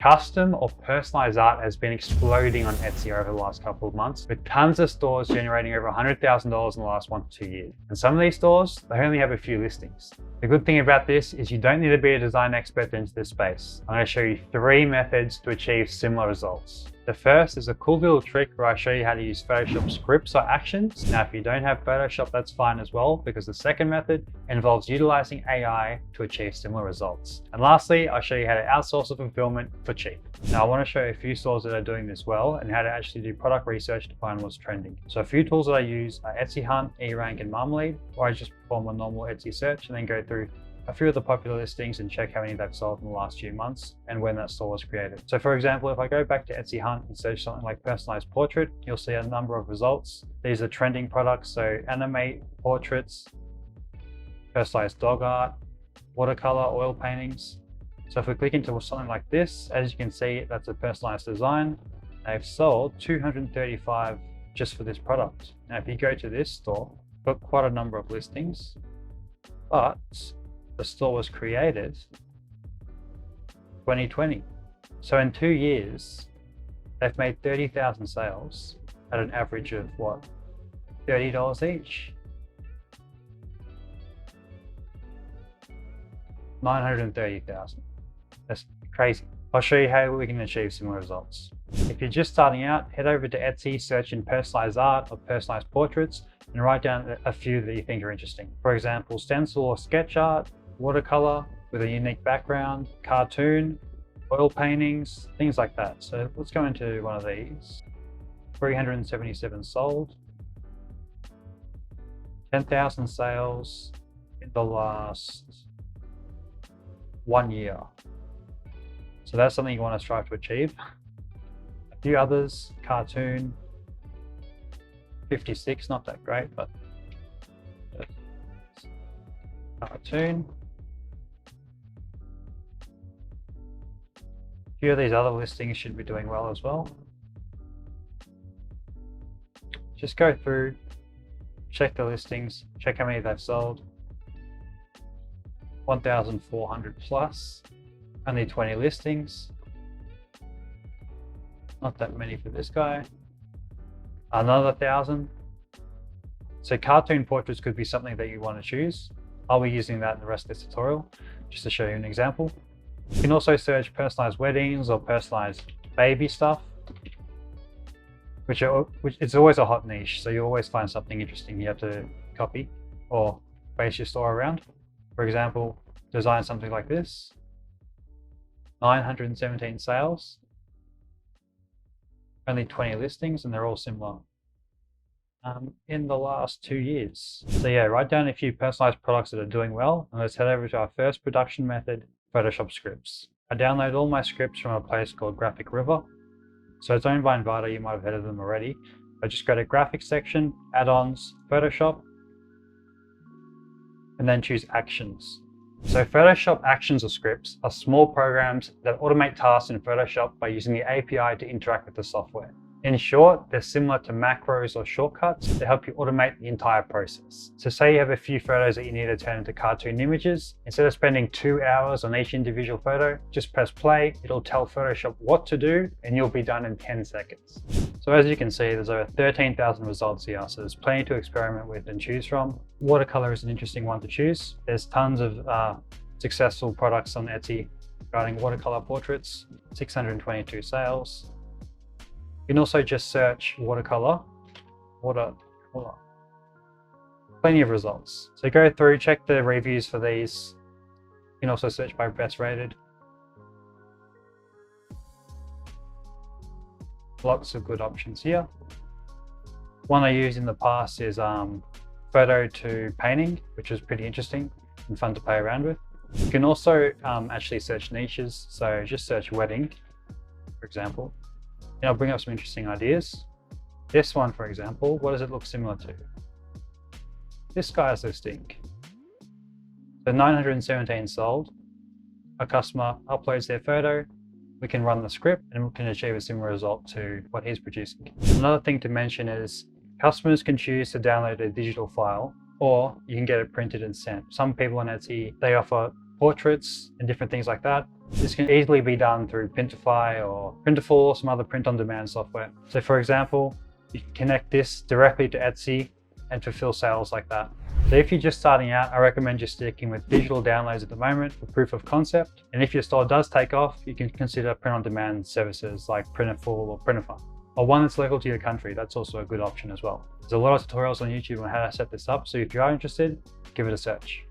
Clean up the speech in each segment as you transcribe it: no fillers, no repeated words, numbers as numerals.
Custom or personalized art has been exploding on Etsy over the last couple of months, with tons of stores generating over $100,000 in the last 1 to 2 years. And some of these stores, they only have a few listings. The good thing about this is you don't need to be a design expert into this space. I'm going to show you 3 methods to achieve similar results. The first is a cool little trick where I show you how to use Photoshop scripts or actions. Now, if you don't have Photoshop, that's fine as well, because the second method involves utilizing AI to achieve similar results. And lastly, I'll show you how to outsource the fulfillment for cheap. Now, I want to show you a few stores that are doing this well and how to actually do product research to find what's trending. So a few tools that I use are Etsy Hunt, eRank, and Marmalade, where I just perform a normal Etsy search and then go through a few of the popular listings and check how many they've sold in the last few months and when that store was created. So for example, if I go back to Etsy Hunt and search something like personalized portrait, you'll see a number of results. These are trending products, so anime, portraits, personalized dog art, watercolor, oil paintings. So if we click into something like this, as you can see, that's a personalized design. They've sold 235 just for this product. Now, if you go to this store, got quite a number of listings, but the store was created 2020. So in 2 years, they've made 30,000 sales at an average of what? $30 each. 930,000. That's crazy. I'll show you how we can achieve similar results. If you're just starting out, head over to Etsy, search in personalized art or personalized portraits, and write down a few that you think are interesting. For example, stencil or sketch art, watercolor with a unique background, cartoon, oil paintings, things like that. So let's go into one of these. 377 sold, 10,000 sales in the last 1 year. So that's something you want to strive to achieve. A few others, cartoon, 56, not that great, but cartoon. A few of these other listings should be doing well as well. Just go through, check the listings, check how many they've sold. 1,400 plus, only 20 listings. Not that many for this guy. Another 1,000. So cartoon portraits could be something that you want to choose. I'll be using that in the rest of this tutorial, just to show you an example. You can also search personalized weddings or personalized baby stuff, which it's always a hot niche. So you always find something interesting you have to copy or base your store around. For example, design something like this. 917 sales, only 20 listings, and they're all similar in the last 2 years. So yeah, write down a few personalized products that are doing well, and let's head over to our first production method, Photoshop scripts. I download all my scripts from a place called Graphic River. So it's owned by Envato, you might have heard of them already. I just go to graphics section, add-ons, Photoshop, and then choose actions. So Photoshop actions or scripts are small programs that automate tasks in Photoshop by using the API to interact with the software. In short, they're similar to macros or shortcuts to help you automate the entire process. So say you have a few photos that you need to turn into cartoon images. Instead of spending 2 hours on each individual photo, just press play, it'll tell Photoshop what to do, and you'll be done in 10 seconds. So as you can see, there's over 13,000 results here, so there's plenty to experiment with and choose from. Watercolor is an interesting one to choose. There's tons of successful products on Etsy regarding watercolor portraits, 622 sales. You can also just search watercolor. Plenty of results. So go through, check the reviews for these. You can also search by best rated. Lots of good options here. One I used in the past is photo to painting, which is pretty interesting and fun to play around with. You can also actually search niches. So just search wedding, for example. And I'll bring up some interesting ideas. This one, for example, what does it look similar to? This guy's listing. So 917 sold. A customer uploads their photo. We can run the script and we can achieve a similar result to what he's producing. Another thing to mention is customers can choose to download a digital file, or you can get it printed and sent. Some people on Etsy, they offer portraits and different things like that. This can easily be done through Printify or Printful or some other print-on-demand software. So for example, you can connect this directly to Etsy and fulfill sales like that. So if you're just starting out, I recommend just sticking with digital downloads at the moment for proof of concept. And if your store does take off, you can consider print-on-demand services like Printful or Printify, or one that's local to your country. That's also a good option as well. There's a lot of tutorials on YouTube on how to set this up, so if you are interested, give it a search.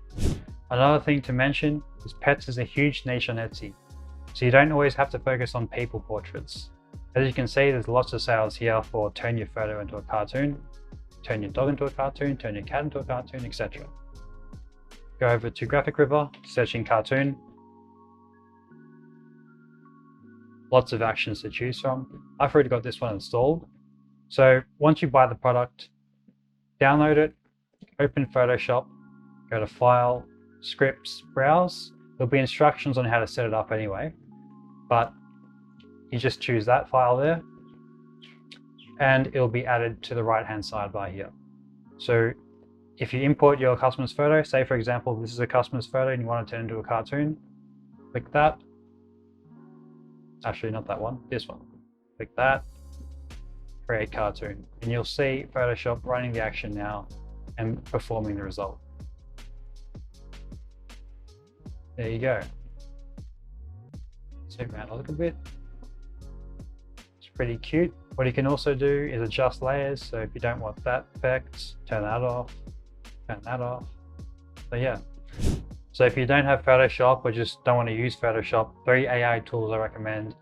Another thing to mention is pets is a huge niche on Etsy, so you don't always have to focus on people portraits. As you can see, there's lots of sales here for turn your photo into a cartoon, turn your dog into a cartoon, turn your cat into a cartoon, etc. Go over to Graphic River, searching cartoon. Lots of actions to choose from. I've already got this one installed. So once you buy the product, download it, open Photoshop, go to File, Scripts, Browse. There'll be instructions on how to set it up anyway, but you just choose that file there and it'll be added to the right-hand sidebar here. So if you import your customer's photo, say for example, this is a customer's photo and you want to turn it into a cartoon, click that. Actually, not that one, this one. Click that, create cartoon, and you'll see Photoshop running the action now and performing the result. There you go. Zoom out a little bit. It's pretty cute. What you can also do is adjust layers. So if you don't want that effect, turn that off, turn that off. So yeah. So if you don't have Photoshop or just don't want to use Photoshop, 3 AI tools I recommend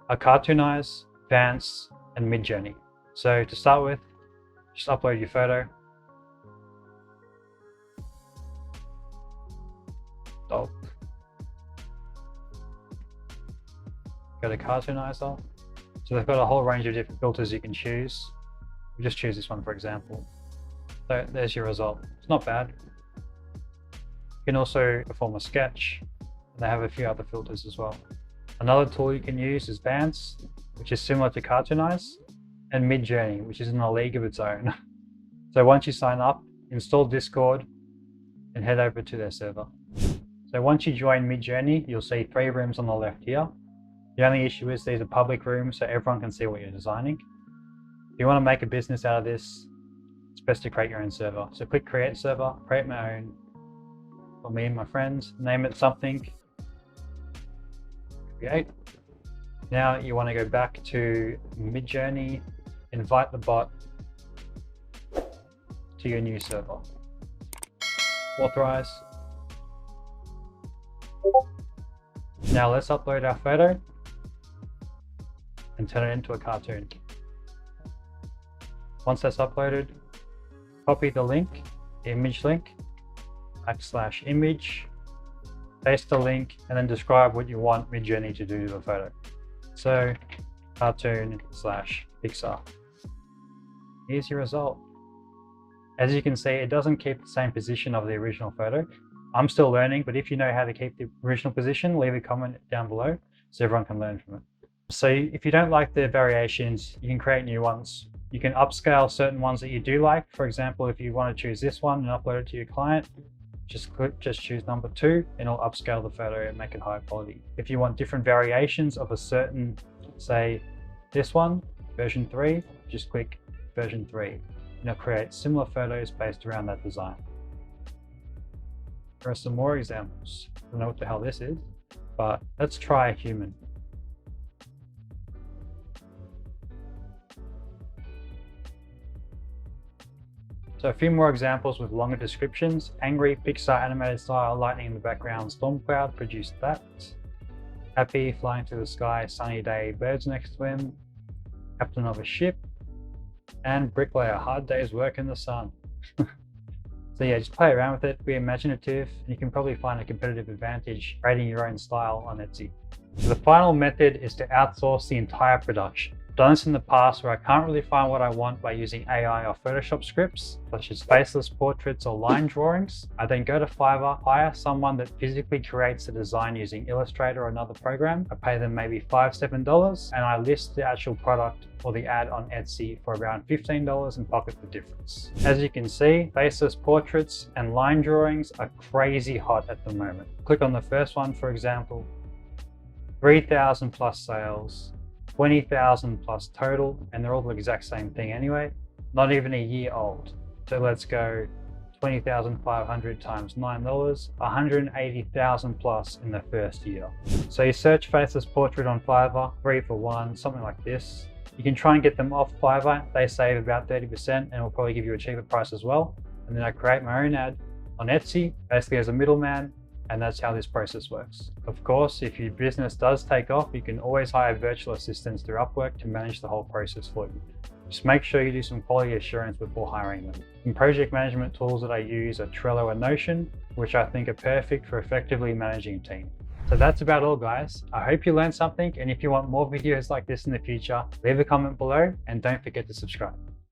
are Cartoonize, Vance, and Midjourney. So to start with, just upload your photo. Dog. Go to Cartoonizer. So they've got a whole range of different filters you can choose. We'll just choose this one for example. So there's your result. It's not bad. You can also perform a sketch. And they have a few other filters as well. Another tool you can use is Vance, which is similar to Cartoonize, and Midjourney, which is in a league of its own. So once you sign up, install Discord and head over to their server. So once you join Midjourney, you'll see 3 rooms on the left here. The only issue is these are public rooms, so everyone can see what you're designing. If you want to make a business out of this, it's best to create your own server. So click Create Server, create my own for me and my friends, name it something, create. Now you want to go back to Midjourney, invite the bot to your new server. Authorize. Now let's upload our photo and turn it into a cartoon. Once that's uploaded, copy the link, the image link, /image, paste the link, and then describe what you want Midjourney to do to the photo. So, cartoon/Pixar. Here's your result. As you can see, it doesn't keep the same position of the original photo. I'm still learning, but if you know how to keep the original position, leave a comment down below so everyone can learn from it. So if you don't like the variations, you can create new ones. You can upscale certain ones that you do like. For example, if you want to choose this one and upload it to your client, just choose number 2 and it'll upscale the photo and make it high quality. If you want different variations of a certain, say this one, version 3, just click version 3 and it'll create similar photos based around that design. There are some more examples. I don't know what the hell this is, but let's try a human. So a few more examples with longer descriptions. Angry, Pixar animated style, lightning in the background, storm cloud, produced that. Happy, flying through the sky, sunny day, birds next to him, captain of a ship, and bricklayer, hard day's work in the sun. So yeah, just play around with it, be imaginative, and you can probably find a competitive advantage creating your own style on Etsy. So the final method is to outsource the entire production. I've done this in the past where I can't really find what I want by using AI or Photoshop scripts, such as faceless portraits or line drawings. I then go to Fiverr, hire someone that physically creates the design using Illustrator or another program. I pay them maybe $5, $7, and I list the actual product or the ad on Etsy for around $15 and pocket the difference. As you can see, faceless portraits and line drawings are crazy hot at the moment. Click on the first one, for example, 3,000 plus sales, 20,000 plus total, and they're all the exact same thing anyway, not even a year old. So let's go 20,500 times $9, 180,000 plus in the first year. So you search faceless portrait on Fiverr, 3 for 1, something like this. You can try and get them off Fiverr. They save about 30% and will probably give you a cheaper price as well. And then I create my own ad on Etsy, basically as a middleman, and that's how this process works. Of course, if your business does take off, you can always hire virtual assistants through Upwork to manage the whole process for you. Just make sure you do some quality assurance before hiring them. Some project management tools that I use are Trello and Notion, which I think are perfect for effectively managing a team. So that's about all, guys. I hope you learned something, and if you want more videos like this in the future, leave a comment below and don't forget to subscribe.